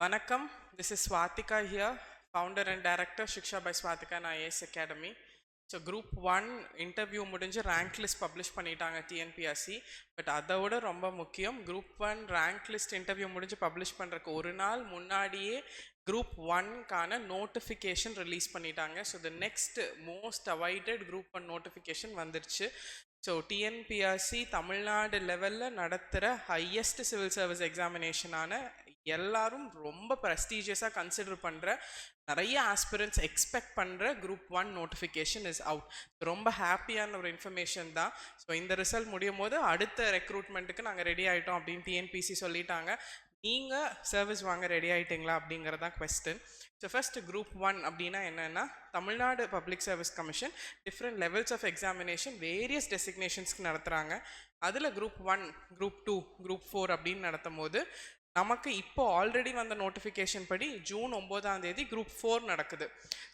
Vanakkam, this is Swatika here, founder and director Shiksha by Swatika and IAS Academy. So group 1 interview முடிஞ்சு rank list publish பண்ணிட்டாங்க TNPSC. But அதை விட ரொம்ப முக்கியம் group 1 rank list interview முடிஞ்சு publish பண்ணுறக்கு ஒரு நாள் முன்னாடியே group 1கான notification release பண்ணிட்டாங்க. So the next most awaited group 1 notification வந்துருச்சு. ஸோ டிஎன்பிஎஸ்சி தமிழ்நாடு லெவலில் நடத்துகிற ஹையஸ்ட் சிவில் சர்வீஸ் எக்ஸாமினேஷனான எல்லாரும் ரொம்ப ப்ரெஸ்டீஜியஸாக கன்சிடர் பண்ணுற நிறைய ஆஸ்பிரன்ஸ் எக்ஸ்பெக்ட் பண்ணுற குரூப் 1 நோட்டிஃபிகேஷன் இஸ் அவுட். ரொம்ப ஹாப்பியான ஒரு இன்ஃபர்மேஷன் தான். ஸோ இந்த ரிசல்ட் முடியும் போது அடுத்த ரெக்ரூட்மெண்ட்டுக்கு நாங்கள் ரெடி ஆகிட்டோம் அப்படின்னு டிஎன்பிசி சொல்லிட்டாங்க. நீங்கள் சர்வீஸ் வாங்க ரெடி ஆகிட்டீங்களா அப்படிங்கிறதான் கொஸ்டின். ஸோ ஃபர்ஸ்ட் குரூப் 1 அப்படின்னா என்னென்னா, Tamil Nadu public service commission different levels of examination various டெசிக்னேஷன்ஸ்க்கு நடத்துகிறாங்க. அதில் குரூப் 1, குரூப் 2, குரூப் 4 அப்படின்னு நடத்தும் போது நமக்கு இப்போ ஆல்ரெடி வந்த நோட்டிஃபிகேஷன் படி ஜூன் 9 குரூப் 4 நடக்குது.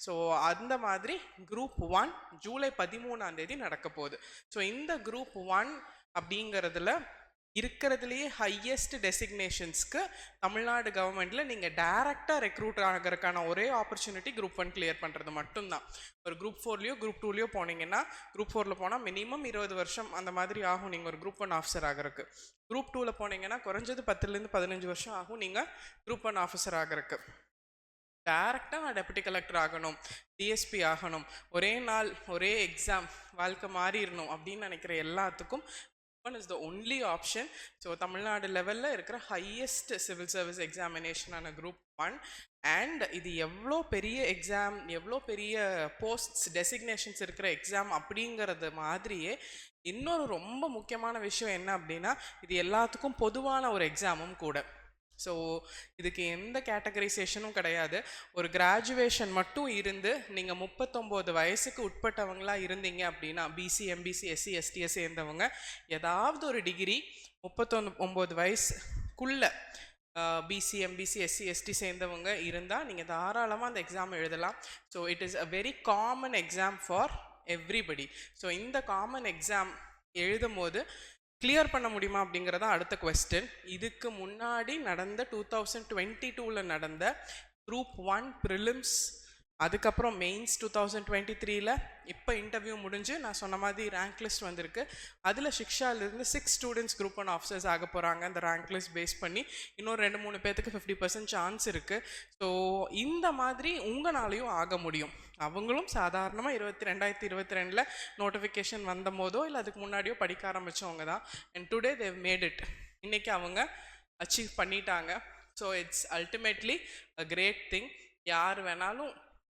ஸோ அந்த மாதிரி குரூப் 1 ஜூலை 13 நடக்க போகுது. ஸோ இந்த குரூப் 1 அப்படிங்கிறதுல இருக்கிறதுலேயே ஹையஸ்ட் டெசிக்னேஷன்ஸ்க்கு தமிழ்நாடு கவர்மெண்ட்டில் நீங்கள் டைரெக்டாக ரெக்ரூட் ஆகிறதுக்கான ஒரே ஆப்பர்ச்சுனிட்டி குரூப் 1 கிளியர் பண்ணுறது மட்டும்தான். ஒரு குரூப் 4லையோ குரூப் 2லையோ போனீங்கன்னா, குரூப் 4ல் போனால் மினிமம் 20 வருஷம் அந்த மாதிரி ஆகும் நீங்கள் ஒரு குரூப் 1 ஆஃபீஸர் ஆகிறதுக்கு. குரூப் 2வில் போனீங்கன்னா குறைஞ்சது 10லேருந்து 15 வருஷம் ஆகும் நீங்கள் குரூப் 1 ஆஃபீஸர் ஆகிறதுக்கு. டேரெக்டாக நான் டெப்யூட்டி கலெக்டர் ஆகணும், டிஎஸ்பி ஆகணும், ஒரே நாள் ஒரே எக்ஸாம் வாழ்க்கை மாறிடணும் அப்படின்னு நினைக்கிற எல்லாத்துக்கும் is the only option. So Tamil Nadu லெவலில் இருக்கிற ஹையஸ்ட் சிவில் சர்வீஸ் எக்ஸாமினேஷனான குரூப் 1 அண்ட் இது எவ்வளோ பெரிய எக்ஸாம், எவ்வளோ பெரிய போஸ்ட்ஸ் டெசிக்னேஷன்ஸ் இருக்கிற எக்ஸாம் அப்படிங்கிறது மாதிரியே இன்னொரு ரொம்ப முக்கியமான விஷயம் என்ன அப்படின்னா, இது எல்லாத்துக்கும் பொதுவான ஒரு எக்ஸாமும் கூட. ஸோ இதுக்கு எந்த கேட்டகரைசேஷனும் கிடையாது. ஒரு கிராஜுவேஷன் மட்டும் இருந்து நீங்கள் 39 வயசுக்கு உட்பட்டவங்களாக இருந்தீங்க அப்படின்னா, பிசி, எம்பிசி, எஸ்சி, எஸ்டியை சேர்ந்தவங்க ஏதாவது ஒரு டிகிரி 39 வயசுக்குள்ள பிசி, எம்பிசி, எஸ்சி, எஸ்டி சேர்ந்தவங்க இருந்தால் நீங்கள் தாராளமாக அந்த எக்ஸாம் எழுதலாம். So it is a very common exam for everybody. So இந்த காமன் எக்ஸாம் எழுதும் போது கிளியர் பண்ண முடியுமா அப்படிங்கிறதா அடுத்த கொஸ்டின். இதுக்கு முன்னாடி நடந்த 2022 நடந்த குரூப் 1 ப்ரிலிம்ஸ், அதுக்கப்புறம் மெயின்ஸ் 2023 இப்போ இன்டர்வியூ முடிஞ்சு நான் சொன்ன மாதிரி ரேங்க் லிஸ்ட் வந்திருக்கு. அதில் சிக்ஷாலிருந்து 6 ஸ்டூடெண்ட்ஸ் குரூப் 1 ஆஃபீஸர்ஸ் ஆக போகிறாங்க. அந்த ரேங்க் லிஸ்ட் பேஸ் பண்ணி இன்னொரு 2-3 பேர்த்துக்கு 50% சான்ஸ் இருக்குது. ஸோ இந்த மாதிரி உங்களாலையும் ஆக முடியும். அவங்களும் சாதாரணமாக 2022 நோட்டிஃபிகேஷன் வந்த போதோ இல்லை அதுக்கு முன்னாடியோ படிக்க ஆரம்பித்தவங்க தான். And today they made it. இன்றைக்கி அவங்க அச்சீவ் பண்ணிட்டாங்க. So it's ultimately a great thing. யார் வேணாலும்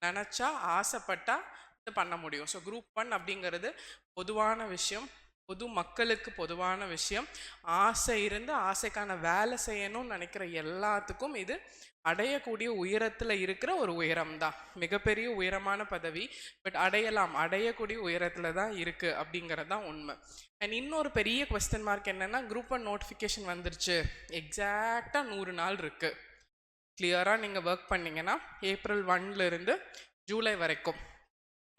நினச்சா ஆசைப்பட்டா இது பண்ண முடியும். ஸோ குரூப் 1 அப்படிங்கிறது பொதுவான விஷயம், பொது மக்களுக்கு பொதுவான விஷயம். ஆசை இருந்து ஆசைக்கான வேலை செய்யணும்னு நினைக்கிற எல்லாத்துக்கும் இது அடையக்கூடிய உயரத்தில் இருக்கிற ஒரு உயரம் தான். மிகப்பெரிய உயரமான பதவி, பட் அடையக்கூடிய உயரத்தில் தான் இருக்குது அப்படிங்கிறது தான் உண்மை. அண்ட் இன்னொரு பெரிய கொஸ்டின் மார்க் என்னென்னா, குரூப் 1 நோட்டிஃபிகேஷன் வந்துருச்சு, எக்ஸாக்டாக 100 நாள் இருக்குது. கிளியராக நீங்கள் ஒர்க் பண்ணிங்கன்னா ஏப்ரல் 1 ஜூலை வரைக்கும்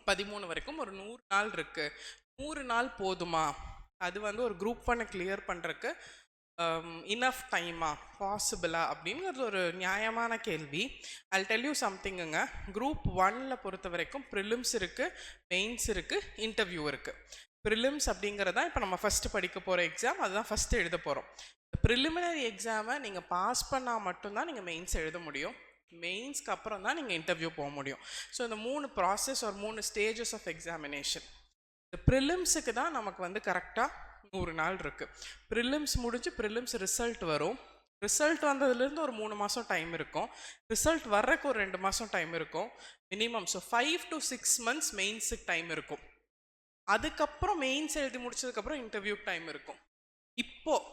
13 வரைக்கும் ஒரு 100 நாள் இருக்குது. 100 நாள் போதுமா? அது ஒரு குரூப் 1 கிளியர் பண்ணுறக்கு இனஃப் டைமா, பாசிபிளா அப்படிங்கிறது ஒரு நியாயமான கேள்வி. ஐ டெல் யூ சம்திங்குங்க. குரூப் 1 பொறுத்த வரைக்கும் ப்ரிலிம்ஸ் இருக்குது, மெயின்ஸ் இருக்குது, இன்டர்வியூ இருக்குது. ப்ரிலிம்ஸ் அப்படிங்கிறதான் இப்போ நம்ம ஃபஸ்ட்டு படிக்க போகிற எக்ஸாம், அதுதான் ஃபஸ்ட்டு எழுத போகிறோம். ப்ரிலிமினரி எக்ஸாமை நீங்கள் பாஸ் பண்ணால் மட்டும்தான் நீங்கள் மெயின்ஸ் எழுத முடியும். மெயின்ஸ்க்கு அப்புறம் தான் நீங்கள் இன்டர்வியூ போக முடியும். ஸோ இந்த 3 ப்ராசஸ் ஒரு 3 ஸ்டேஜஸ் ஆஃப் எக்ஸாமினேஷன். இந்த ப்ரிலிம்ஸுக்கு தான் நமக்கு கரெக்டாக 100 நாள் இருக்குது. ப்ரிலிம்ஸ் முடிஞ்சு ப்ரிலிம்ஸ் ரிசல்ட் வரும். ரிசல்ட் வந்ததுலேருந்து ஒரு 3 மாதம் டைம் இருக்கும். ரிசல்ட் வர்றதுக்கு ஒரு 2 மாதம் டைம் இருக்கும் மினிமம். ஸோ 5 to 6 months மெயின்ஸுக்கு டைம் இருக்கும். அதுக்கப்புறம் மெயின்ஸ் எழுதி முடிச்சதுக்கப்புறம் இன்டர்வியூ டைம் இருக்கும். இப்போது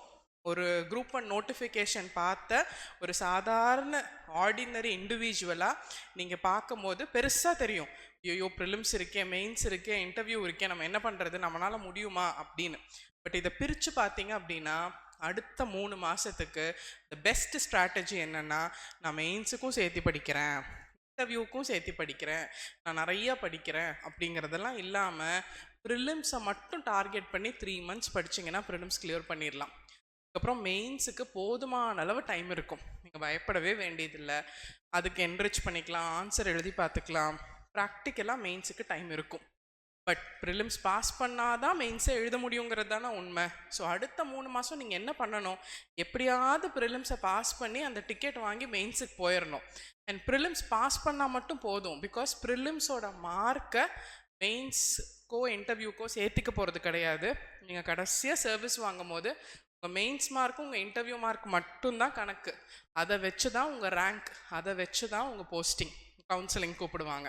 ஒரு குரூப் 1 நோட்டிஃபிகேஷன் பார்த்த ஒரு சாதாரண ஆர்டினரி இண்டிவிஜுவலாக நீங்கள் பார்க்கும் போது பெருசாக தெரியும், ஐயோ ப்ரிலிம்ஸ் இருக்கே, மெயின்ஸ் இருக்கே, இன்டர்வியூ இருக்கே, நம்ம என்ன பண்ணுறது, நம்மளால் முடியுமா அப்படின்னு. பட் இதை பிரித்து பார்த்தீங்க அப்படின்னா அடுத்த 3 மாதத்துக்கு த பெஸ்ட் ஸ்ட்ராட்டஜி என்னென்னா, நான் மெயின்ஸுக்கும் சேர்த்து படிக்கிறேன், இன்டர்வியூக்கும் சேர்த்து படிக்கிறேன், நான் நிறையா படிக்கிறேன் அப்படிங்கிறதெல்லாம் இல்லாமல் ப்ரிலிம்ஸை மட்டும் டார்கெட் பண்ணி 3 months படிச்சிங்கன்னா ப்ரிலிம்ஸ் கிளியர் பண்ணிடலாம். அதுக்கப்புறம் மெயின்ஸுக்கு போதுமான அளவு டைம் இருக்கும், நீங்கள் பயப்படவே வேண்டியதில்லை. அதுக்கு என்ரிச் பண்ணிக்கலாம், ஆன்சர் எழுதி பார்த்துக்கலாம், ப்ராக்டிக்கலாக மெயின்ஸுக்கு டைம் இருக்கும். பட் ப்ரிலிம்ஸ் பாஸ் பண்ணாதான் மெயின்ஸை எழுத முடியுங்கிறது தானே உண்மை. ஸோ அடுத்த 3 மாதம் நீங்கள் என்ன பண்ணணும், எப்படியாவது ப்ரிலிம்ஸை பாஸ் பண்ணி அந்த டிக்கெட் வாங்கி மெயின்ஸுக்கு போயிடணும். அண்ட் ப்ரிலிம்ஸ் பாஸ் பண்ணால் மட்டும் போதும், பிகாஸ் ப்ரிலிம்ஸோட மார்க்கை மெயின்ஸ்க்கோ இன்டர்வியூக்கோ சேர்த்திக்க போகிறது கிடையாது. நீங்கள் கடைசியாக சர்வீஸ் வாங்கும் போது உங்கள் மெயின்ஸ் மார்க்கும் உங்கள் இன்டர்வியூ மார்க் மட்டும்தான் கணக்கு. அதை வச்சு தான் உங்கள் ரேங்க், அதை வச்சு தான் உங்கள் போஸ்டிங், கவுன்சிலிங் கூப்பிடுவாங்க.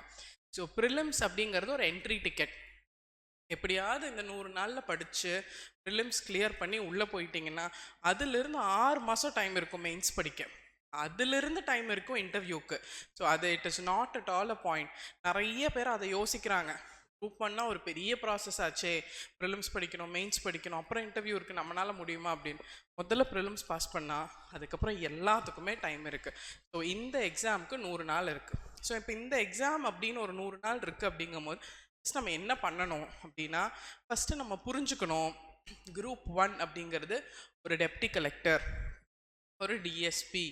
ஸோ ப்ரிலிம்ஸ் அப்படிங்கிறது ஒரு என்ட்ரி டிக்கெட். எப்படியாவது இந்த 100 நாளில் படித்து ப்ரிலிம்ஸ் கிளியர் பண்ணி உள்ளே போயிட்டீங்கன்னா அதிலிருந்து 6 மாதம் டைம் இருக்கும் மெயின்ஸ் படிக்க, அதிலிருந்து டைம் இருக்கும் இன்டர்வியூக்கு. ஸோ அது it is not at all a point. நிறைய பேர் அதை யோசிக்கிறாங்க, ப்ரூவ் பண்ணால் ஒரு பெரிய ப்ராசஸ் ஆச்சே, ப்ரிலிம்ஸ் படிக்கணும், மெயின்ஸ் படிக்கணும், அப்புறம் இன்டர்வியூ இருக்குது, நம்மளால் முடியுமா அப்படின்னு. முதல்ல ப்ரிலிம்ஸ் பாஸ் பண்ணால் அதுக்கப்புறம் எல்லாத்துக்குமே டைம் இருக்குது. ஸோ இந்த எக்ஸாமுக்கு 100 நாள் இருக்குது. ஸோ இப்போ இந்த எக்ஸாம் அப்படின்னு ஒரு 100 நாள் இருக்குது அப்படிங்கும்போது ஃபஸ்ட் நம்ம என்ன பண்ணணும் அப்படின்னா, ஃபஸ்ட்டு நம்ம புரிஞ்சுக்கணும் குரூப் 1 அப்படிங்கிறது ஒரு டெப்டி கலெக்டர், ஒரு டிஎஸ்பி,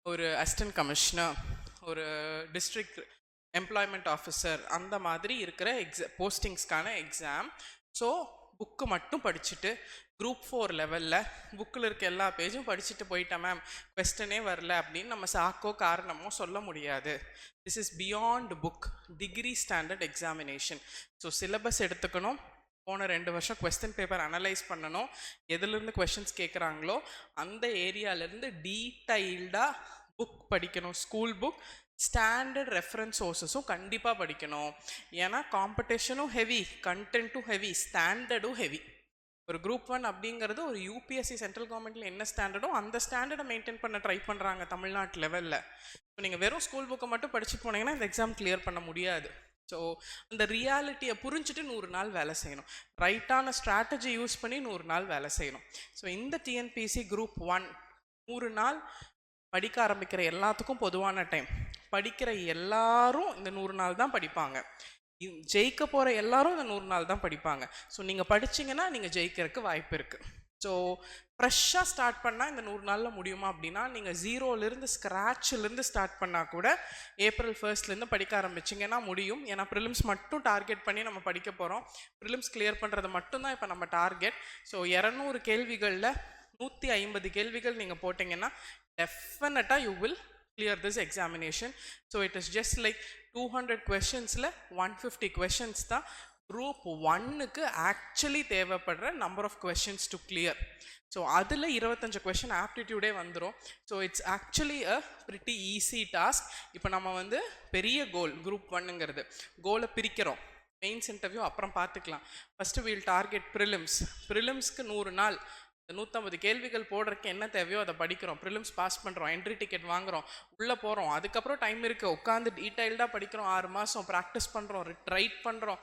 ஒரு அசிஸ்டன்ட் கமிஷனர், ஒரு டிஸ்ட்ரிக்ட் எம்ப்ளாய்மெண்ட் ஆஃபீஸர், அந்த மாதிரி இருக்கிற போஸ்டிங்ஸ்க்கான எக்ஸாம். ஸோ புக்கு மட்டும் படிச்சுட்டு குரூப் 4 லெவலில் புக்கில் இருக்க எல்லா பேஜும் படிச்சுட்டு போயிட்டேன் மேம், கொஸ்டனே வரல அப்படின்னு நம்ம சாக்கோ காரணமோ சொல்ல முடியாது. This is beyond book, degree standard examination. So syllabus எடுத்துக்கணும், போன 2 வருஷம் கொஸ்டின் பேப்பர் அனலைஸ் பண்ணணும், எதுலேருந்து கொஸ்டின்ஸ் கேட்குறாங்களோ அந்த ஏரியாவிலேருந்து டீட்டெயில்டாக புக் படிக்கணும். ஸ்கூல் புக், ஸ்டாண்டர்ட் ரெஃபரன்ஸ் சோர்ஸஸும் கண்டிப்பாக படிக்கணும். ஏன்னா காம்படிஷனும் ஹெவி, கண்டென்ட்டும் ஹெவி, ஸ்டாண்டர்டும் ஹெவி. ஒரு குரூப் 1 அப்படிங்கிறது ஒரு யூபிஎஸ்சி சென்ட்ரல் கவர்மெண்ட்டில் என்ன ஸ்டாண்டர்டோ அந்த ஸ்டாண்டர்டை மெயின்டைன் பண்ண ட்ரை பண்ணுறாங்க தமிழ்நாட்டு லெவலில். ஸோ நீங்கள் வெறும் ஸ்கூல் புக்கை மட்டும் படிச்சுட்டு போனீங்கன்னா இந்த எக்ஸாம் கிளியர் பண்ண முடியாது. ஸோ அந்த ரியாலிட்டியை புரிஞ்சுட்டு 100 நாள் வேலை செய்யணும், ரைட்டான ஸ்ட்ராட்டஜி யூஸ் பண்ணி 100 நாள் வேலை செய்யணும். ஸோ இந்த டிஎன்பிஎஸ்சி குரூப் 1 100 நாள் படிக்க ஆரம்பிக்கிற எல்லாத்துக்கும் பொதுவான டைம். படிக்கிற எல்லாரும் இந்த 100 நாள் தான் படிப்பாங்க, ஜெயிக்க போகிற எல்லாரும் இந்த 100 நாள் தான் படிப்பாங்க. ஸோ நீங்கள் படிச்சிங்கன்னா நீங்கள் ஜெயிக்கிறதுக்கு வாய்ப்பு இருக்குது. ஸோ ஃப்ரெஷ்ஷாக ஸ்டார்ட் பண்ணால் இந்த 100 நாளில் முடியுமா அப்படின்னா, நீங்கள் ஜீரோலேருந்து ஸ்க்ராட்சிலேருந்து ஸ்டார்ட் பண்ணால் கூட April 1 படிக்க ஆரம்பிச்சிங்கன்னா முடியும். ஏன்னா ப்ரிலிம்ஸ் மட்டும் டார்கெட் பண்ணி நம்ம படிக்க போகிறோம். ப்ரிலிம்ஸ் கிளியர் பண்ணுறது மட்டும்தான் இப்போ நம்ம டார்கெட். ஸோ 200 கேள்விகளில் 150 கேள்விகள் நீங்கள் போட்டிங்கன்னா டெஃபினட்டாக you will clear this examination. So it is just like 200 questions-ல 150 questions தான் group 1க்கு actually தேவைப்படுற number of questions to clear. So அதில் 25 question ஆப்டிடியூடே வந்துடும். So it's actually a pretty easy task. இப்போ நம்ம வந்து பெரிய கோல் குரூப் 1ங்கிறது கோலை பிரிக்கிறோம். மெயின்ஸ் இன்டர்வியூ அப்புறம் பார்த்துக்கலாம். ஃபஸ்ட்டு வீல் டார்கெட் ப்ரிலிம்ஸ்க்கு 100 நாள் 150 கேள்விகள் போடுறதுக்கு என்ன தேவையோ அதை படிக்கிறோம், ப்ரிலிம்ஸ் பாஸ் பண்ணுறோம், என்ட்ரி டிக்கெட் வாங்குகிறோம், உள்ளே போகிறோம். அதுக்கப்புறம் டைம் இருக்குது, உட்காந்து டீட்டெயில்டாக படிக்கிறோம், 6 மாதம் ப்ராக்டிஸ் பண்ணுறோம், ரைட் பண்ணுறோம்,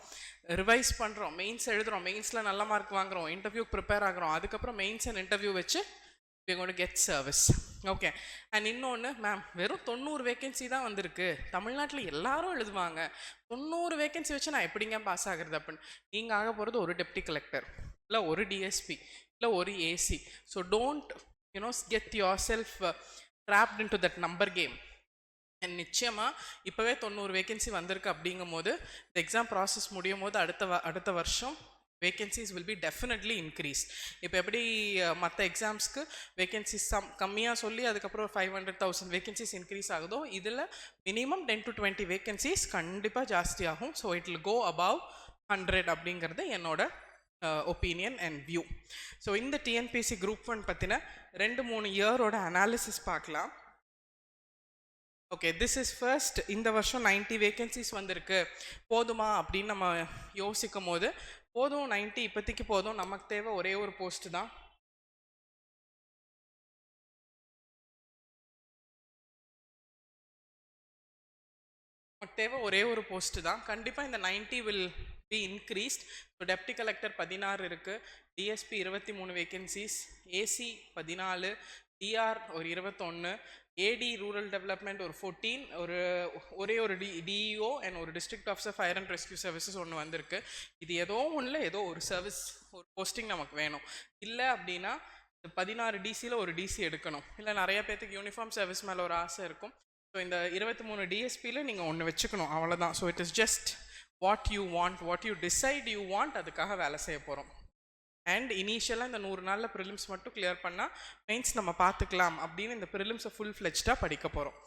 ரிவைஸ் பண்ணுறோம், மெயின்ஸ் எழுதுகிறோம், மெயின்ஸில் நல்ல மார்க் வாங்குகிறோம், இன்டர்வியூ ப்ரிப்பேர் ஆகிறோம். அதுக்கப்புறம் மெயின்ஸ் அண்ட் இன்டர்வியூ வச்சு we are going to get service. Okay. And இன்னொன்று, மேம் வெறும் 90 வேகன்சி தான் வந்திருக்கு, தமிழ்நாட்டில் எல்லாரும் எழுதுவாங்க, 90 வேகன்சி வச்சு நான் எப்படிங்க பாஸ் ஆகுறது அப்படின்னு. நீங்கள் ஆக போகிறது ஒரு டெப்டி கலெக்டர், இல்லை ஒரு டிஎஸ்பி, இல்லை ஒரு AC. So don't get your self dropped in to that number game. And நிச்சயமாக இப்போவே 90 வேகன்சி வந்திருக்கு அப்படிங்கும் போது இந்த எக்ஸாம் ப்ராசஸ் முடியும் போது அடுத்த வருஷம் vacancies will be definitely increase. இப்போ எப்படி மற்ற எக்ஸாம்ஸ்க்கு வேகன்சிஸ் கம்மியாக சொல்லி அதுக்கப்புறம் 500,000 வேகன்சிஸ் இன்க்ரீஸ் ஆகுதோ, இதில் மினிமம் 10 to 20 வேகன்சிஸ் கண்டிப்பாக ஜாஸ்தி ஆகும். So it will go above 100 அப்படிங்கிறது என்னோட ஒப்பீனியன் அண்ட் வியூ. ஸோ இந்த டிஎன்பிஎஸ்சி குரூப் 1 பற்றின 2-3 இயரோட அனாலிசிஸ் பார்க்கலாம். Okay, this is first. இந்த வருஷம் 90 வேகன்சிஸ் வந்திருக்கு, போதுமா அப்படின்னு நம்ம யோசிக்கும் போது போதும், 90 இப்போதைக்கு போதும், நமக்கு தேவை ஒரே ஒரு போஸ்ட் தான். தேவை ஒரே ஒரு போஸ்ட் தான். கண்டிப்பாக இந்த 90 will be increased. So deputy collector 16 இருக்குது, டிஎஸ்பி 23 வேகன்சிஸ், ஏசி 14, டிஆர் ஒரு 21, ஏடி ரூரல் டெவலப்மெண்ட் ஒரு 14, ஒரே ஒரு டிஇஓ அண்ட் ஒரு district officer fire and rescue services ஒன்று வந்திருக்கு. இது ஏதோ ஒன்றில் ஏதோ ஒரு சர்வீஸ், ஒரு போஸ்டிங் நமக்கு வேணும். இல்லை அப்படின்னா 16 டிசியில் ஒரு டிசி எடுக்கணும், இல்லை நிறைய பேர்த்துக்கு யூனிஃபார்ம் சர்வீஸ் மேலே ஒரு ஆசை இருக்கும். ஸோ இந்த 23 டிஎஸ்பியில் நீங்கள் ஒன்று வச்சுக்கணும், அவ்வளோதான். So it is just what you want, what you decide you want, அதுக்காக வேலை செய்ய போகிறோம். அண்ட் இனிஷியலாக இந்த 100 நாளில் ப்ரிலிம்ஸ் மட்டும் கிளியர் பண்ணால் மெயின்ஸ் நம்ம பார்த்துக்கலாம் அப்படின்னு இந்த ப்ரிலிம்ஸை ஃபுல் ஃப்ளெஜ்டாக படிக்க போகிறோம்.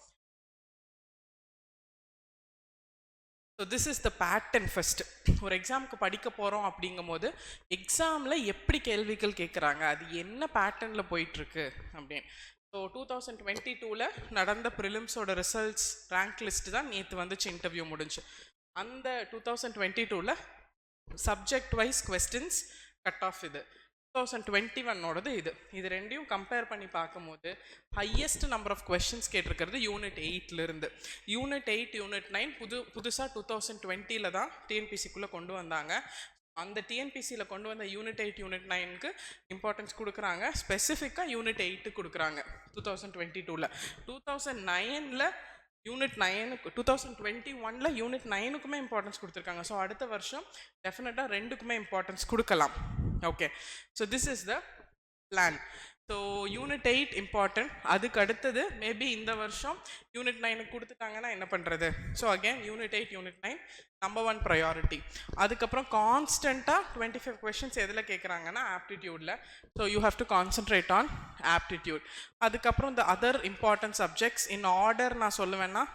So this is the pattern. First ஒரு எக்ஸாமுக்கு படிக்க போகிறோம் அப்படிங்கும் போது எக்ஸாமில் எப்படி கேள்விகள் கேட்குறாங்க, அது என்ன பேட்டர்னில் போயிட்டுருக்கு அப்படின்னு. ஸோ 2022 நடந்த ப்ரிலிம்ஸோட ரிசல்ட்ஸ் ரேங்க் லிஸ்ட் தான் நேற்று வந்துச்சு, இன்டர்வியூ முடிஞ்சு. அந்த 2022 subject wise questions cut off இது 2021 இது ரெண்டையும் கம்பேர் பண்ணி பார்க்கும்போது ஹையஸ்ட் நம்பர் ஆஃப் கொஸ்டின்ஸ் கேட்டிருக்கிறது யூனிட் 8 யூனிட் 8 யூனிட் 9 புதுசாக 2020 தான் டிஎன்பிசிக்குள்ளே கொண்டு வந்தாங்க. அந்த டிஎன்பிசியில் கொண்டு வந்த யூனிட் 8 யூனிட் 9க்கு இம்பார்ட்டன்ஸ் கொடுக்குறாங்க, ஸ்பெசிஃபிக்காக யூனிட் 8 கொடுக்குறாங்க 2022. 2009 யூனிட் 9 2021 யூனிட் 9க்குமே இம்பார்ட்டன்ஸ் கொடுத்துருக்காங்க. ஸோ அடுத்த வருஷம் டெஃபினட்டாக ரெண்டுக்குமே இம்பார்ட்டன்ஸ் கொடுக்கலாம். Okay, so this is the plan. So unit 8 important. அதுக்கு அடுத்தது மேபி இந்த வருஷம் யூனிட் 9 கொடுத்துட்டாங்கன்னா என்ன பண்ணுறது? So again unit 8 unit 9 number 1 priority. அதுக்கப்புறம் கான்ஸ்டண்ட்டாக 25 கொஷின்ஸ் எதில் கேட்குறாங்கன்னா ஆப்டிடியூடில். So you have to concentrate on aptitude. அதுக்கப்புறம் இந்த other important subjects in order நான் சொல்லுவேன்னா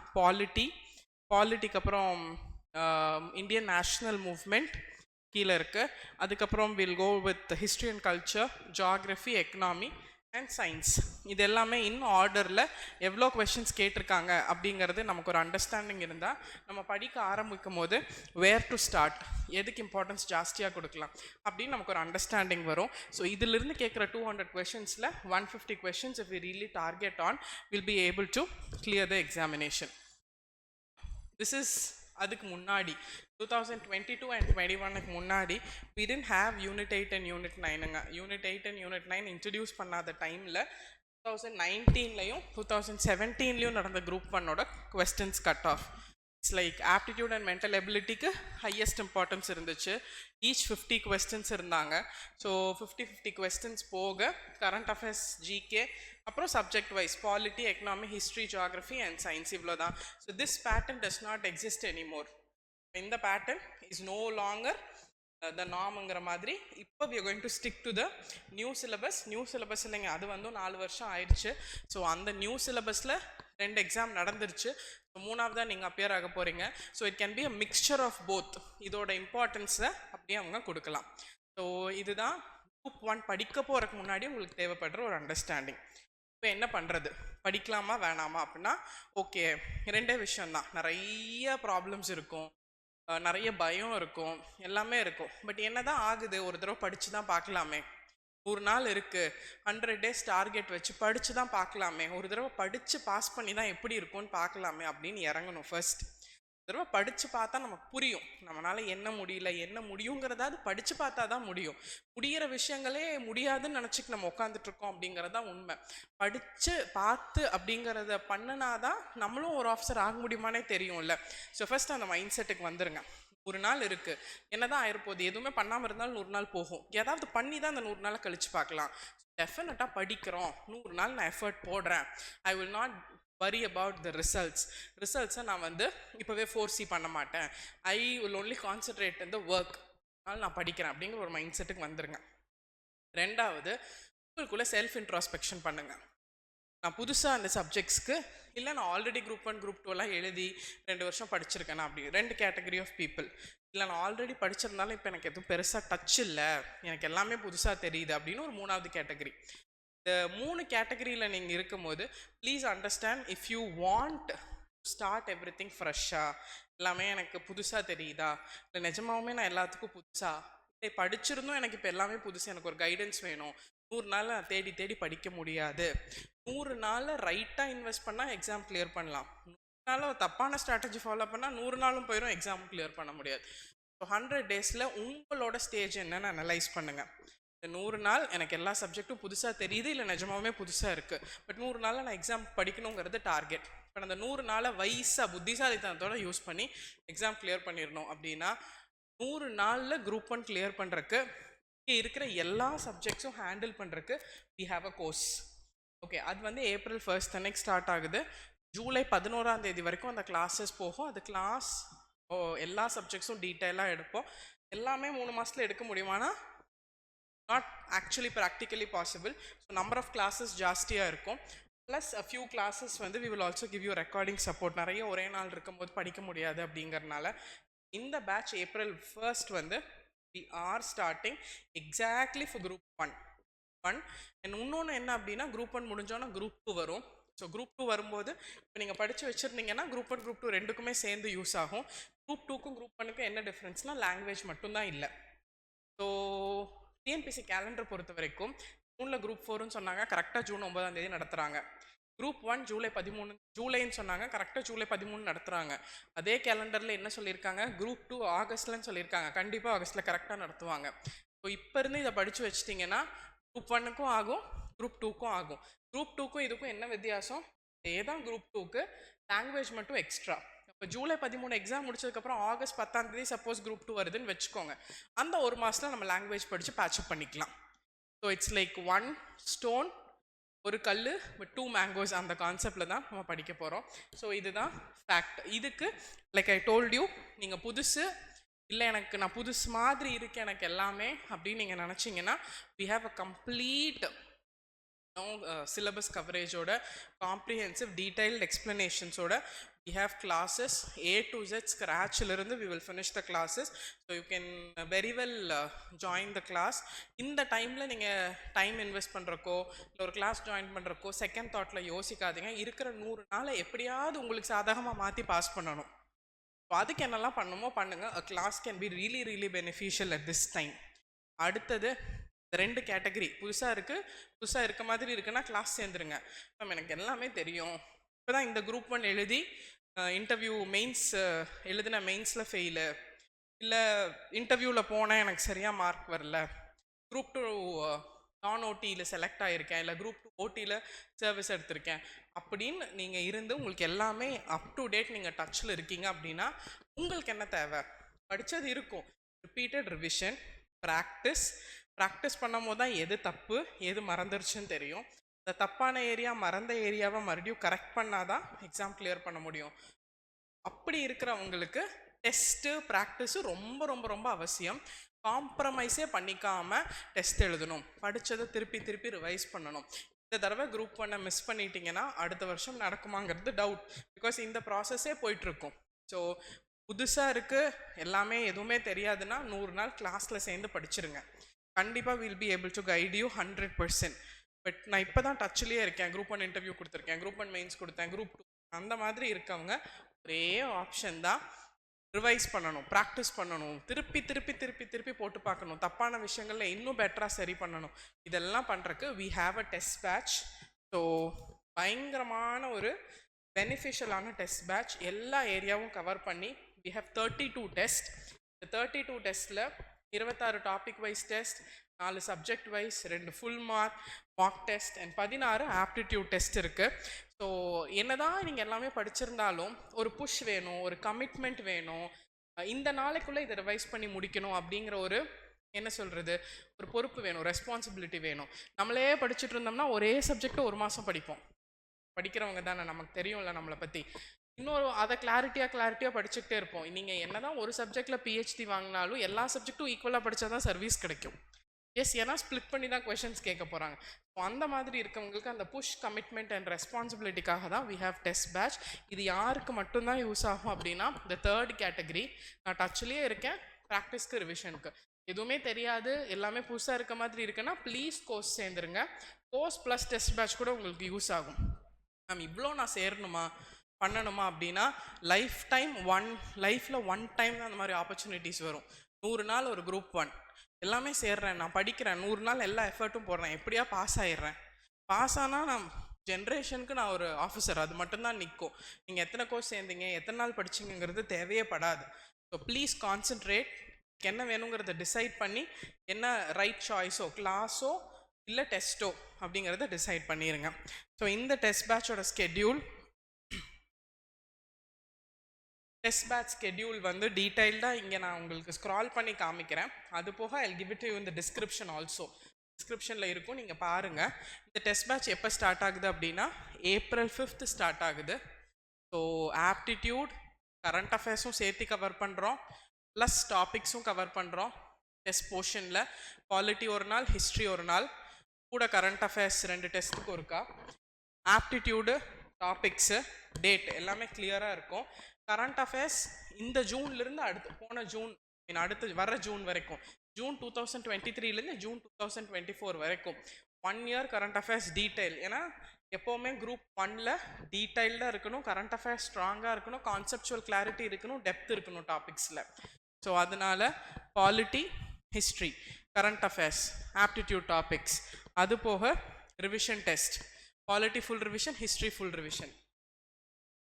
பாலிட்டிக்கு அப்புறம் இந்தியன் நேஷ்னல் மூவ்மெண்ட் கீழே இருக்குது. அதுக்கப்புறம் will go with history and culture, geography, economy and science. இது எல்லாமே இன் ஆர்டரில் எவ்வளோ கொஷின்ஸ் கேட்டிருக்காங்க அப்படிங்கிறது நமக்கு ஒரு அண்டர்ஸ்டாண்டிங் இருந்தால் நம்ம படிக்க ஆரம்பிக்கும் போது வேர் டு ஸ்டார்ட், எதுக்கு இம்பார்ட்டன்ஸ் ஜாஸ்தியாக கொடுக்கலாம் அப்படின்னு நமக்கு ஒரு அண்டர்ஸ்டாண்டிங் வரும். ஸோ இதிலிருந்து கேட்குற 200 கொஷின்ஸில் 150 questions if we really target on will be able to clear the examination. This is அதுக்கு முன்னாடி 2022 and 2021 முன்னாடி we didn't have unit 8 and unit 9ங்க. யூனிட் 8 and யூனிட் 9 இன்ட்ரடியூஸ் பண்ணாத டைமில் 2019 2017 நடந்த group 1 questions cut off. It's like aptitude and mental எபிலிட்டிக்கு highest importance இருந்துச்சு. Each 50 questions இருந்தாங்க. ஸோ 50 கொஸ்டின்ஸ் போக கரண்ட் அஃபேர்ஸ், ஜிகே, அப்புறம் subject wise polity, economy, history, geography and science, இவ்வளோ தான். So this pattern does not exist anymore. இந்த pattern is no longer the நார்ம்ங்கிற மாதிரி. இப்போ we are going to stick to the new syllabus இல்லைங்க, அது 4 வருஷம் ஆயிடுச்சு. ஸோ அந்த நியூ சிலபஸில் 2 எக்ஸாம் நடந்துருச்சு. ஸோ 3ஆவதாக நீங்கள் அப்பியர் ஆக போகிறீங்க. So it can be a mixture of both. இதோட இம்பார்ட்டன்ஸை அப்படியே அவங்க கொடுக்கலாம். ஸோ இதுதான் குரூப் 1 படிக்க போகிறதுக்கு முன்னாடி உங்களுக்கு தேவைப்படுற ஒரு அண்டர்ஸ்டாண்டிங். இப்போ என்ன பண்ணுறது, படிக்கலாமா வேணாமா அப்படின்னா, ஓகே 2 விஷயந்தான். நிறைய ப்ராப்ளம்ஸ் இருக்கும், நிறைய பயம் இருக்கும், எல்லாமே இருக்கும். பட் என்ன தான் ஆகுது, ஒரு தடவை படித்து தான் பார்க்கலாமே, 100 நாள் இருக்குது, 100 days டார்கெட் வச்சு படித்து தான் பார்க்கலாமே, ஒரு தடவை படித்து பாஸ் பண்ணி தான் எப்படி இருக்கும்னு பார்க்கலாமே அப்படின்னு இறங்கணும். ஃபர்ஸ்ட் தடவை படித்து பார்த்தா நமக்கு புரியும், நம்மளால் என்ன முடியல என்ன முடியுங்கிறதாவது படித்து பார்த்தா தான் முடியும். முடிகிற விஷயங்களே முடியாதுன்னு நினச்சிக்கு நம்ம உட்காந்துட்ருக்கோம் அப்படிங்கிறது தான் உண்மை. படித்து பார்த்து அப்படிங்கிறத பண்ணினாதான் நம்மளும் ஒரு ஆஃபீஸர் ஆக முடியுமானே தெரியும்ல. ஸோ ஃபர்ஸ்ட் அந்த மைண்ட் செட்டுக்கு வந்துருங்க. 100 நாள் இருக்குது, என்ன தான் ஆயிருப்போகுது, எதுவுமே பண்ணாமல் இருந்தாலும் 100 நாள் போகும். ஏதாவது பண்ணி தான் அந்த 100 நாளை கழித்து பார்க்கலாம். டெஃபினட்டாக படிக்கிறோம், 100 நாள் நான் எஃபர்ட் போடுறேன். I will not worry about the ரிசல்ட்ஸை நான் இப்போவே ஃபோர்ஸி பண்ண மாட்டேன். ஐ will only concentrate in the work. அதனால் நான் படிக்கிறேன் அப்படிங்கிற ஒரு மைண்ட் செட்டுக்கு வந்துருங்க. 2வது, உங்களுக்குள்ளே செல்ஃப் இன்ட்ராஸ்பெக்ஷன் பண்ணுங்கள். நான் புதுசாக அந்த சப்ஜெக்ட்ஸ்க்கு இல்லை, நான் ஆல்ரெடி குரூப் 1 குரூப் 2 எழுதி 2 வருஷம் படிச்சிருக்கேன் அப்படி 2 கேட்டகரி ஆஃப் பீப்புள். இல்லை நான் ஆல்ரெடி படிச்சிருந்தாலும் இப்போ எனக்கு எதுவும் பெருசாக டச் இல்லை, எனக்கு எல்லாமே புதுசாக தெரியுது அப்படின்னு ஒரு 3வது கேட்டகரி. இந்த 3 கேட்டகரியில் நீங்கள் இருக்கும்போது please understand, if you want start every thing ஃப்ரெஷ்ஷாக, எல்லாமே எனக்கு புதுசாக தெரியுதா, இல்லை நிஜமாவுமே நான் எல்லாத்துக்கும் புதுசாக இல்லை படிச்சிருந்தும் எனக்கு இப்போ எல்லாமே புதுசு, எனக்கு ஒரு கைடன்ஸ் வேணும், 100 நாள் நான் தேடி தேடி படிக்க முடியாது. 100 நாளில் ரைட்டாக இன்வெஸ்ட் பண்ணால் எக்ஸாம் கிளியர் பண்ணலாம். 100 நாளில் தப்பான ஸ்ட்ராட்டஜி ஃபாலோ பண்ணால் 100 நாளும் போயிடும், எக்ஸாம் கிளியர் பண்ண முடியாது. ஸோ 100 days உங்களோட ஸ்டேஜ் என்னன்னு அனலைஸ் பண்ணுங்கள். இந்த 100 நாள் எனக்கு எல்லா சப்ஜெக்ட்டும் புதுசாக தெரியுது, இல்லை நிஜமாவே புதுசாக இருக்குது, பட் 100 நாளில் நான் எக்ஸாம் படிக்கணுங்கிறது டார்கெட். இப்போ அந்த 100 நாளை வயசாக புத்திசாலித்தனத்தோட யூஸ் பண்ணி எக்ஸாம் கிளியர் பண்ணிடணும் அப்படின்னா 100 நாளில் குரூப் 1 கிளியர் பண்ணுறக்கு இங்கே இருக்கிற எல்லா சப்ஜெக்ட்ஸும் ஹேண்டில் பண்ணுறதுக்கு we have a course. Okay, அது வந்து April 1 அன்னைக்கு ஸ்டார்ட் ஆகுது. ஜூலை 11 வரைக்கும் அந்த கிளாஸஸ் போகும். அது கிளாஸ் எல்லா சப்ஜெக்ட்ஸும் டீட்டெயிலாக எடுப்போம். எல்லாமே 3 மாதத்தில் எடுக்க முடியுமானா not actually practically possible. So number of classes ஜாஸ்தியாக இருக்கும். ப்ளஸ் அ ஃபியூ கிளாஸஸ் வந்து we will also give you recording support. நிறைய ஒரே நாள் இருக்கும்போது படிக்க முடியாது அப்படிங்கிறதுனால இந்த பேட்ச் April 1 வந்து we are starting exactly for group 1 and இன்னொன்று என்ன அப்படின்னா group 1 முடிஞ்சோன்னா group 2 வரும். ஸோ குரூப் 2 வரும்போது இப்போ நீங்கள் படித்து வச்சுருந்தீங்கன்னா group 1 group 2 ரெண்டுக்குமே சேர்ந்து யூஸ் ஆகும். group 2க்கும் group 1க்கும் என்ன டிஃப்ரென்ஸ்னால் லாங்குவேஜ் மட்டும்தான் இல்லை. ஸோ டிஎன்பிசி கேலண்டர் பொறுத்த வரைக்கும் ஜூனில் குரூப் 4ன்னு சொன்னாங்க, கரெக்டாக ஜூன் 9 நடத்துகிறாங்க. குரூப் 1 ஜூலை 13 ஜூலைன்னு சொன்னாங்க, கரெக்டாக ஜூலை 13 நடத்துகிறாங்க. அதே கேலண்டரில் என்ன சொல்லியிருக்காங்க, குரூப் 2 ஆகஸ்ட்லன்னு சொல்லியிருக்காங்க. கண்டிப்பாக ஆகஸ்ட்டில் கரெக்டாக நடத்துவாங்க. ஸோ இப்போ இருந்து இதை படித்து வச்சிட்டிங்கன்னா குரூப் 1க்கும் ஆகும், குரூப் 2க்கும் ஆகும். குரூப் 2க்கும் இதுக்கும் என்ன வித்தியாசம், ஏதான் குரூப் 2க்கு லாங்குவேஜ் மட்டும் எக்ஸ்ட்ரா. இப்போ ஜூலை 13 எக்ஸாம் முடிச்சதுக்கப்புறம் ஆகஸ்ட் 10 சப்போஸ் குரூப் 2 வருதுன்னு வச்சுக்கோங்க, அந்த ஒரு மாதத்தில் நம்ம லாங்குவேஜ் படித்து பேட்சப் பண்ணிக்கலாம். So it's like one stone, ஒரு கல் வித் 2 மேங்கோஸ், அந்த கான்செப்டில் தான் நம்ம படிக்க போகிறோம். ஸோ இதுதான் ஃபேக்ட். இதுக்கு லைக் ஐ டோல்ட் யூ, நீங்கள் புதுசு இல்லை எனக்கு நான் புதுசு மாதிரி இருக்கேன் எனக்கு எல்லாமே அப்படின்னு நீங்கள் நினச்சிங்கன்னா we have a complete syllabus கவரேஜோட, காம்ப்ரிஹென்சிவ் டீடைல்டு எக்ஸ்ப்ளனேஷன்ஸோட we have classes A to Z scratchலிருந்து we will finish the classes. So you can very well join the class. இந்த டைமில் நீங்கள் டைம் இன்வெஸ்ட் பண்ணுறக்கோ இல்லை ஒரு கிளாஸ் ஜாயின் பண்ணுறக்கோ செகண்ட் தாட்டில் யோசிக்காதீங்க. இருக்கிற 100 நாளை எப்படியாவது உங்களுக்கு சாதகமாக மாற்றி பாஸ் பண்ணணும். ஸோ அதுக்கு என்னெல்லாம் பண்ணுமோ பண்ணுங்கள். a class can be really really beneficial at this time. அடுத்தது 2 கேட்டகரி புதுசாக இருக்க மாதிரி இருக்குன்னா கிளாஸ் சேர்ந்துருங்க. மேம் எனக்கு எல்லாமே தெரியும், இப்போ தான் இந்த குரூப் 1 எழுதி இன்டர்வியூ மெயின்ஸ் எழுதின மெயின்ஸில் ஃபெயிலு, இல்லை இன்டர்வியூவில் போனேன் எனக்கு சரியாக மார்க் வரல, குரூப் 2 நான் ஓடியில் செலக்ட் ஆகியிருக்கேன், இல்லை குரூப் 2 ஓடியில் சர்வீஸ் எடுத்திருக்கேன் அப்படின்னு நீங்கள் இருந்து உங்களுக்கு எல்லாமே அப் டு டேட் நீங்கள் டச்சில் இருக்கீங்க அப்படின்னா உங்களுக்கு என்ன தேவை, படித்தது இருக்கும், ரிப்பீட்டட் ரிவிஷன், ப்ராக்டிஸ் பண்ணும் போது தான் எது தப்பு எது மறந்துருச்சுன்னு தெரியும். இந்த தப்பான ஏரியா மறந்த ஏரியாவை மறுபடியும் கரெக்ட் பண்ணாதான் எக்ஸாம் கிளியர் பண்ண முடியும். அப்படி இருக்கிறவங்களுக்கு டெஸ்ட்டு ப்ராக்டிஸு ரொம்ப ரொம்ப ரொம்ப அவசியம். காம்ப்ரமைஸே பண்ணிக்காமல் டெஸ்ட் எழுதணும், படித்ததை திருப்பி ரிவைஸ் பண்ணணும். இந்த தடவை குரூப் 1 மிஸ் பண்ணிட்டீங்கன்னா அடுத்த வருஷம் நடக்குமாங்கிறது டவுட். பிகாஸ் இந்த ப்ராசஸே போயிட்டுருக்கும். ஸோ புதுசாக இருக்குது, எல்லாமே எதுவுமே தெரியாதுன்னா 100 நாள் கிளாஸில் சேர்ந்து படிச்சிருங்க. கண்டிப்பாக will be able to guide you 100%. But நான் இப்போ தான் டச்சிலேயே இருக்கேன், குரூப் 1 இன்டர்வியூ கொடுத்துருக்கேன், குரூப் 1 மெயின்ஸ் கொடுத்தேன், குரூப் 2 அந்த மாதிரி இருக்கவங்க ஒரே ஆப்ஷன் தான், ரிவைஸ் பண்ணணும், ப்ராக்டிஸ் பண்ணணும், திருப்பி போட்டு பார்க்கணும், தப்பான விஷயங்களில் இன்னும் பெட்டராக சரி பண்ணணும். இதெல்லாம் பண்ணுறக்கு we have a test batch. So பயங்கரமான ஒரு பெனிஃபிஷியலான டெஸ்ட் பேட்ச், எல்லா ஏரியாவும் கவர் பண்ணி வி ஹாவ் 32 டெஸ்ட். இந்த 32 டெஸ்ட்டில் 26 topic wise test, 4 subject wise, 2 full mark test and 16 aptitude test இருக்குது. ஸோ என்னதான் நீங்கள் எல்லாமே படிச்சிருந்தாலும் ஒரு புஷ் வேணும், ஒரு கமிட்மெண்ட் வேணும், இந்த நாளைக்குள்ளே இதை ரிவைஸ் பண்ணி முடிக்கணும் அப்படிங்கிற ஒரு என்ன சொல்கிறது, ஒரு பொறுப்பு வேணும், ரெஸ்பான்சிபிலிட்டி வேணும். நம்மளே படிச்சுட்டு இருந்தோம்னா ஒரே சப்ஜெக்டை 1 மாதம் படிப்போம். படிக்கிறவங்க தானே, நமக்கு தெரியும்ல நம்மளை பற்றி. இன்னொரு அதை கிளாரிட்டியாக படிச்சுக்கிட்டே இருப்போம். நீங்கள் என்ன தான் ஒரு சப்ஜெக்டில் பிஹெச்டி வாங்கினாலும் எல்லா சப்ஜெக்ட்டும் ஈக்குவலாக படித்தா தான் சர்வீஸ் கிடைக்கும். எஸ், ஏன்னா ஸ்ப்ளிட் பண்ணி தான் கொஷின்ஸ் கேட்க போகிறாங்க. ஸோ அந்த மாதிரி இருக்கவங்களுக்கு அந்த புஷ், கமிட்மெண்ட் அண்ட் ரெஸ்பான்சிபிலிட்டிக்காக தான் வி ஹாவ் டெஸ்ட் பேட்ச். இது யாருக்கு மட்டும்தான் யூஸ் ஆகும் அப்படின்னா இந்த 3rd கேட்டகரி, நான் டச்சிலேயே இருக்கேன், ப்ராக்டிஸ்க்கு ரிவிஷனுக்கு, எதுவுமே தெரியாது, எல்லாமே புதுசாக இருக்க மாதிரி இருக்குன்னா ப்ளீஸ் கோர்ஸ் சேர்ந்துருங்க. கோர்ஸ் ப்ளஸ் டெஸ்ட் பேட்ச் கூட உங்களுக்கு யூஸ் ஆகும். மேம் இவ்வளோ நான் சேரணுமா பண்ணணுமா அப்படின்னா லைஃப்பில் ஒன் டைம் தான் அந்த மாதிரி ஆப்பர்ச்சுனிட்டிஸ் வரும். 100 நாள் ஒரு குரூப் 1 எல்லாமே சேர்றேன், நான் படிக்கிறேன், 100 நாள் எல்லா எஃபர்ட்டும் போடுறேன், எப்படியா பாஸ் ஆகிடுறேன். பாஸ் ஆனால் நான் ஜென்ரேஷனுக்கு நான் ஒரு ஆஃபீஸர், அது மட்டும்தான் நிற்கும். நீங்கள் எத்தனை கோர்ஸ் சேர்ந்தீங்க, எத்தனை நாள் படிச்சிங்கிறது தேவையே படாது. ஸோ ப்ளீஸ் கான்சென்ட்ரேட், என்ன வேணுங்கிறத டிசைட் பண்ணி என்ன ரைட் சாய்ஸோ கிளாஸோ இல்லை டெஸ்ட்டோ அப்படிங்கிறத டிசைட் பண்ணிடுங்க. ஸோ இந்த டெஸ்ட் பேட்சோட ஸ்கெட்யூல் டெஸ்ட் பேட்ச் ஸ்கெடியூல் வந்து டீட்டெயில்டாக இங்கே நான் உங்களுக்கு ஸ்க்ரால் பண்ணி காமிக்கிறேன். அது போக ஐ கிவ் இட் யூ இந்த டிஸ்கிரிப்ஷன் ஆல்சோ. டிஸ்கிரிப்ஷனில் இருக்கும், நீங்கள் பாருங்கள். இந்த டெஸ்ட் பேட்ச் எப்போ ஸ்டார்ட் ஆகுது அப்படின்னா April 5th ஸ்டார்ட் ஆகுது. ஸோ ஆப்டிடியூட் கரண்ட் அஃபேர்ஸும் சேர்த்து கவர் பண்ணுறோம், ப்ளஸ் டாபிக்ஸும் கவர் பண்ணுறோம். டெஸ்ட் போர்ஷனில் பாலிட்டி ஒரு நாள், ஹிஸ்ட்ரி ஒரு நாள், கூட கரண்ட் அஃபேர்ஸ் 2 டெஸ்ட்டுக்கு இருக்கா. ஆப்டிடியூடு, டாபிக்ஸு, டேட் எல்லாமே கிளியராக இருக்கும். கரண்ட் அஃபேர்ஸ் இந்த ஜூன்லேருந்து போன ஜூன் அடுத்து வர ஜூன் வரைக்கும், ஜூன் 2023லேருந்து ஜூன் 2024 வரைக்கும் 1 year கரண்ட் அஃபேர்ஸ் டீட்டெயில். ஏன்னா எப்போவுமே குரூப் 1ல் டீட்டெயில்டாக இருக்கணும், கரண்ட் அஃபேர்ஸ் ஸ்ட்ராங்காக இருக்கணும், கான்செப்சுவல் கிளாரிட்டி இருக்கணும், டெப்த் இருக்கணும் டாபிக்ஸில். ஸோ அதனால் polity, history, current affairs, aptitude topics, அது போக revision test, polity full revision, history full revision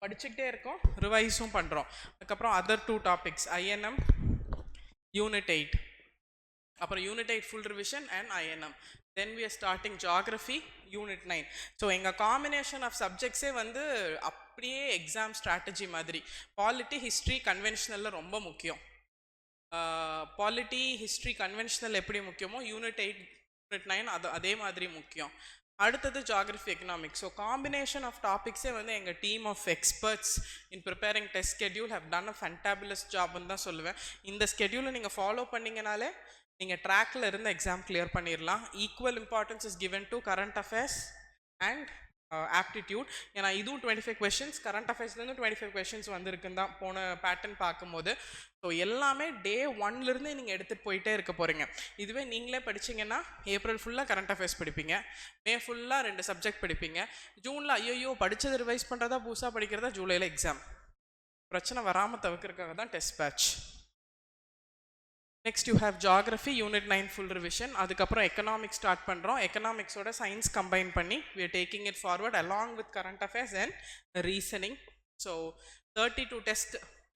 படிச்சுக்கிட்டே இருக்கோம், ரிவைஸும் பண்ணுறோம். அதுக்கப்புறம் அதர் 2 டாபிக்ஸ் INM Unit 8, அப்புறம் Unit 8 full revision and INM. Then we are starting Geography Unit 9. So எங்கள் combination of சப்ஜெக்ட்ஸே வந்து அப்படியே எக்ஸாம் ஸ்ட்ராட்டஜி மாதிரி. பாலிட்டி, ஹிஸ்ட்ரி கன்வென்ஷனலில் ரொம்ப முக்கியம். பாலிட்டி, ஹிஸ்ட்ரி கன்வென்ஷனல் எப்படி முக்கியமோ Unit 8 Unit 9 அதே மாதிரி முக்கியம். அடுத்தது geography, economics. So combination of டாபிக்ஸே வந்து எங்கள் team of experts in preparing test schedule have done a fabulous ஜாப்னு தான் சொல்லுவேன். இந்த ஸ்கெடியூலை நீங்கள் ஃபாலோ பண்ணிங்கனாலே நீங்கள் ட்ராக்கில் இருந்து எக்ஸாம் கிளியர் பண்ணிடலாம். Equal importance is given to current affairs and aptitude. ஏன்னா இதுவும் 25 questions, கரண்ட் அஃபேர்ஸ்லேருந்து 25 questions வந்திருக்குன்னு தான் போன பேட்டர்ன் பார்க்கும்போது. ஸோ எல்லாமே டே 1லேருந்தே நீங்கள் எடுத்துகிட்டு போயிட்டே இருக்க போகிறீங்க. இதுவே நீங்களே படிச்சிங்கன்னா ஏப்ரல் ஃபுல்லாக கரண்ட் அஃபேர்ஸ் படிப்பீங்க, மே ஃபுல்லாக 2 சப்ஜெக்ட் படிப்பீங்க, ஜூனில் ஐயோ படித்தது ரிவைஸ் பண்ணுறதா புதுசாக படிக்கிறதா, ஜூலையில் எக்ஸாம். பிரச்சனை வராமல் தவிர்க்கிறதுக்காக தான் test batch. Next you have geography Unit 9 full revision. அதுக்கப்புறம் எக்கனாமிக்ஸ் ஸ்டார்ட் பண்ணுறோம். எக்கனாமிக்ஸோட சயின்ஸ் கம்பைன் பண்ணி we are taking it forward along with current affairs and reasoning. So 32 test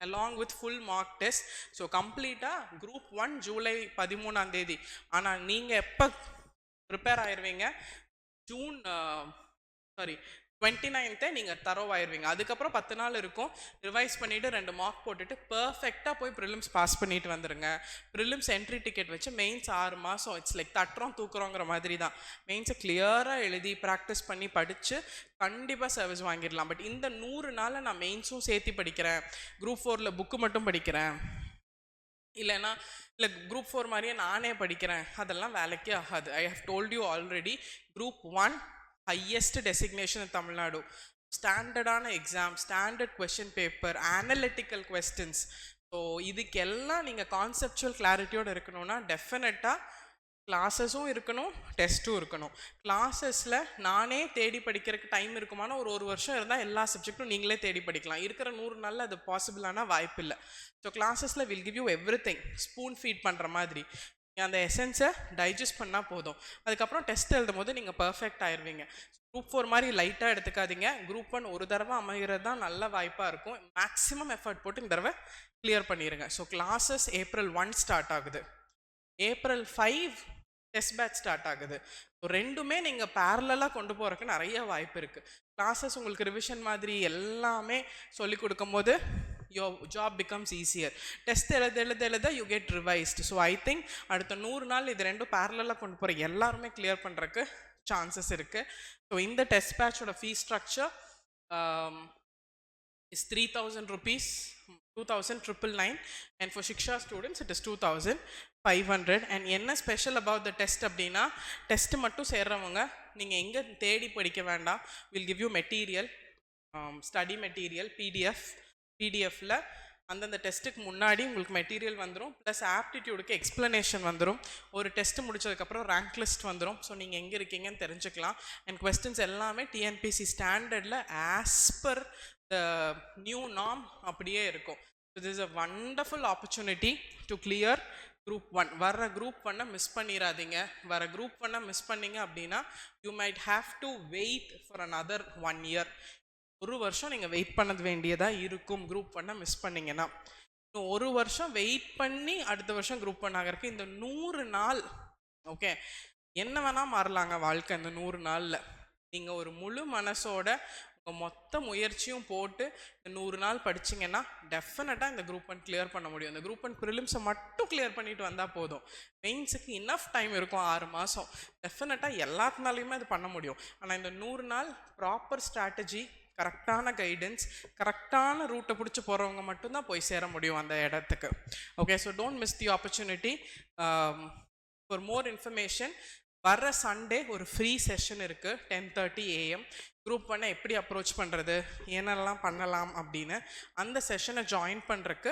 along with full mock test. So கம்ப்ளீட்டாக group 1 July 13 ஆனால் நீங்கள் எப்போ prepare ஆயிடுவீங்க, June 29th நீங்கள் தரோவாயிருவீங்க. அதுக்கப்புறம் 10 நாள் இருக்கும், ரிவைஸ் பண்ணிவிட்டு 2 மார்க் போட்டுட்டு பர்ஃபெக்டாக போய் ப்ரிலிம்ஸ் பாஸ் பண்ணிட்டு வந்துடுங்க. ப்ரிலிம்ஸ் என்ட்ரி டிக்கெட் வச்சு மெயின்ஸ் 6 மாதம் இட்ஸ் லைக் தட்டுறோம் தூக்குறோங்கிற மாதிரி தான். மெயின்ஸை கிளியராக எழுதி ப்ராக்டிஸ் பண்ணி படித்து கண்டிப்பாக சர்வீஸ் வாங்கிடலாம். பட் இந்த 100 நாளில் நான் மெயின்ஸும் சேர்த்து படிக்கிறேன், குரூப் 4ல் புக்கு மட்டும் படிக்கிறேன், இல்லைன்னா குரூப் 4 மாதிரியே நானே படிக்கிறேன், அதெல்லாம் வேலைக்கே ஆகாது. I have told you already, group 1 highest designation in Tamil Nadu, ஸ்டாண்டர்டான exam, standard question paper, analytical questions. So இதுக்கெல்லாம் நீங்கள் கான்செப்சுவல் கிளாரிட்டியோடு இருக்கணும்னா டெஃபினட்டாக கிளாஸஸும் இருக்கணும், டெஸ்ட்டும் இருக்கணும். கிளாஸஸில் நானே தேடி படிக்கிறதுக்கு டைம் இருக்குமானா ஒரு வருஷம் இருந்தால் எல்லா சப்ஜெக்டும் நீங்களே தேடி படிக்கலாம். இருக்கிற 100 நாளில் அது பாசிபிளான வாய்ப்பு இல்லை. ஸோ கிளாஸஸில் will give you everything, spoon feed பண்ணுற மாதிரி. அந்த எசன்ஸை டைஜஸ்ட் பண்ணால் போதும். அதுக்கப்புறம் டெஸ்ட் எழுதும் போது நீங்கள் பர்ஃபெக்ட் ஆயிடுவீங்க. குரூப் 4 மாதிரி லைட்டாக எடுத்துக்காதீங்க. குரூப் 1 ஒரு தடவை அமைகிறது தான் நல்ல வாய்ப்பாக இருக்கும். மேக்ஸிமம் எஃபர்ட் போட்டு இந்த தடவை கிளியர் பண்ணிடுங்க. ஸோ கிளாஸஸ் April 1 ஸ்டார்ட் ஆகுது, April 5 டெஸ்ட் பேட்ச் ஸ்டார்ட் ஆகுது. ஸோ ரெண்டுமே நீங்கள் பேரலாக கொண்டு போகிறதுக்கு நிறைய வாய்ப்பு இருக்குது. கிளாஸஸ் உங்களுக்கு ரிவிஷன் மாதிரி எல்லாமே சொல்லி கொடுக்கும் போது your job becomes easier. Test எழுத you get revised. So I think அடுத்த 100 நாள் இது ரெண்டும் பேரலாக கொண்டு போகிற எல்லாருமே கிளியர் பண்ணுறதுக்கு சான்சஸ் இருக்குது. ஸோ இந்த டெஸ்ட் பேட்சோட fees structure is 3,000 rupees, 2,999, and for Shiksha students it is 2,500. and என்ன ஸ்பெஷல் அபவுட் த டெஸ்ட் அப்படின்னா, டெஸ்ட் மட்டும் சேர்றவங்க நீங்கள் எங்கே தேடி படிக்க வேண்டாம். Will give you material, study material, பிடிஎஃப்ல அந்தந்த டெஸ்ட்டுக்கு முன்னாடி உங்களுக்கு மெட்டீரியல் வந்துடும், ப்ளஸ் ஆப்டிடியூடுக்கு எக்ஸ்ப்ளனேஷன் வந்துடும். ஒரு டெஸ்ட் முடிச்சதுக்கப்புறம் ரேங்க் லிஸ்ட் வந்துடும். ஸோ நீங்கள் எங்கே இருக்கீங்கன்னு தெரிஞ்சுக்கலாம். அண்ட் கொஸ்டின்ஸ் எல்லாமே டிஎன்பிசி ஸ்டாண்டர்டில் as per the new norm அப்படியே இருக்கும். So this is a wonderful opportunity to clear group 1. வர குரூப் 1 மிஸ் பண்ணிடாதீங்க. வர குரூப் 1 மிஸ் பண்ணிங்க அப்படின்னா you might have to wait for another 1 year. ஒரு வருஷம் நீங்கள் வெயிட் பண்ணது வேண்டியதாக இருக்கும் குரூப் 1 மிஸ் பண்ணிங்கன்னா. இன்னும் ஒரு வருஷம் வெயிட் பண்ணி அடுத்த வருஷம் குரூப் 1 ஆகிறதுக்கு இந்த 100 நாள் ஓகே என்ன வேணால் மாறலாங்க வாழ்க்கை. இந்த 100 நாளில் நீங்கள் ஒரு முழு மனசோட மொத்த முயற்சியும் போட்டு இந்த 100 நாள் படிச்சிங்கன்னா டெஃபினட்டாக இந்த குரூப் 1 கிளியர் பண்ண முடியும். இந்த குரூப் 1 ப்ரிலிம்ஸை மட்டும் கிளியர் பண்ணிட்டு வந்தால் போதும். மெயின்ஸுக்கு இனஃப் டைம் இருக்கும், 6 மாதம். டெஃபினட்டாக எல்லாத்தினாலையுமே அது பண்ண முடியும். ஆனால் இந்த 100 நாள் ப்ராப்பர் ஸ்ட்ராட்டஜி, கரெக்டான கைடன்ஸ், கரெக்டான ரூட்டை பிடிச்சி போகிறவங்க மட்டும்தான் போய் சேர முடியும் அந்த இடத்துக்கு. Okay, so don't miss the opportunity. For more information, வர்ற சண்டே ஒரு ஃப்ரீ செஷன் இருக்குது 10:30 AM. குரூப் 1 எப்படி அப்ரோச் பண்ணுறது, என்னெல்லாம் பண்ணலாம் அப்படின்னு அந்த செஷனை ஜாயின் பண்ணுறக்கு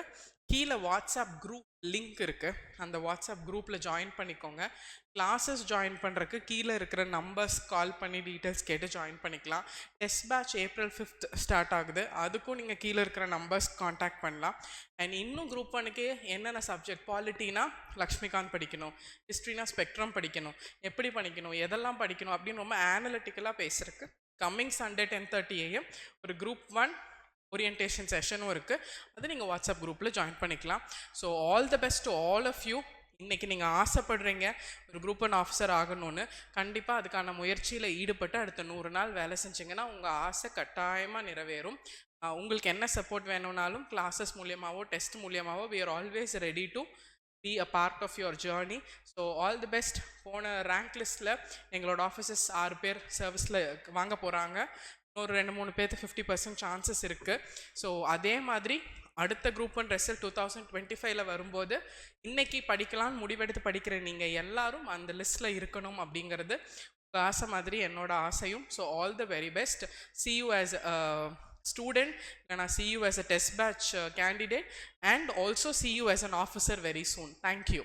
கீழே வாட்ஸ்அப் குரூப் லிங்க் இருக்குது. அந்த வாட்ஸ்அப் குரூப்பில் ஜாயின் பண்ணிக்கோங்க. கிளாஸஸ் ஜாயின் பண்ணுறக்கு கீழே இருக்கிற நம்பர்ஸ் கால் பண்ணி டீட்டெயில்ஸ் கேட்டு ஜாயின் பண்ணிக்கலாம். Test batch April 5th start ஆகுது. அதுக்கும் நீங்கள் கீழே இருக்கிற நம்பர்ஸ் காண்டாக்ட் பண்ணலாம். அண்ட் இன்னும் குரூப் 1க்கு என்னென்ன சப்ஜெக்ட், பாலிட்டினா லக்ஷ்மிகாந்த் படிக்கணும், ஹிஸ்ட்ரினா ஸ்பெக்ட்ரம் படிக்கணும், எப்படி படிக்கணும், எதெல்லாம் படிக்கணும் அப்படின்னு ரொம்ப ஆனலிட்டிக்கலாக பேசுறதுக்கு கம்மிங் சண்டே 10:30 AM ஒரு குரூப் 1 ஓரியன்டேஷன் செஷனும் இருக்குது. அது நீங்கள் வாட்ஸ்அப் குரூப்பில் ஜாயின் பண்ணிக்கலாம். So all the best to all of you. இன்றைக்கி நீங்கள் ஆசைப்படுறீங்க ஒரு குரூப் 1 ஆஃபீஸர் ஆகணும்னு. கண்டிப்பாக அதுக்கான முயற்சியில் ஈடுபட்டு அடுத்த 100 நாள் வேலை செஞ்சிங்கன்னா உங்கள் ஆசை கட்டாயமாக நிறைவேறும். உங்களுக்கு என்ன சப்போர்ட் வேணும்னாலும் கிளாஸஸ் மூலியமாகவோ டெஸ்ட் மூலியமாகவோ we are always ready to be a part of your journey. So all the best. போன ரேங்க் லிஸ்ட்டில் எங்களோட ஆஃபீஸர்ஸ் 6 பேர் சர்வீஸில் வாங்க போகிறாங்க. ஒரு 2-3 பேர்த்து 50% சான்சஸ் இருக்குது. ஸோ அதே மாதிரி அடுத்த குரூப் 1 ரிசல்ட் 2025 வரும்போது இன்னைக்கு படிக்கலான்னு முடிவெடுத்து படிக்கிற நீங்கள் எல்லாரும் அந்த லிஸ்ட்டில் இருக்கணும் அப்படிங்கிறது உங்கள் ஆசை மாதிரி என்னோட ஆசையும். So all the very best. see you as a student, and I see you as a test batch candidate, and also see you as an officer very soon. Thank you.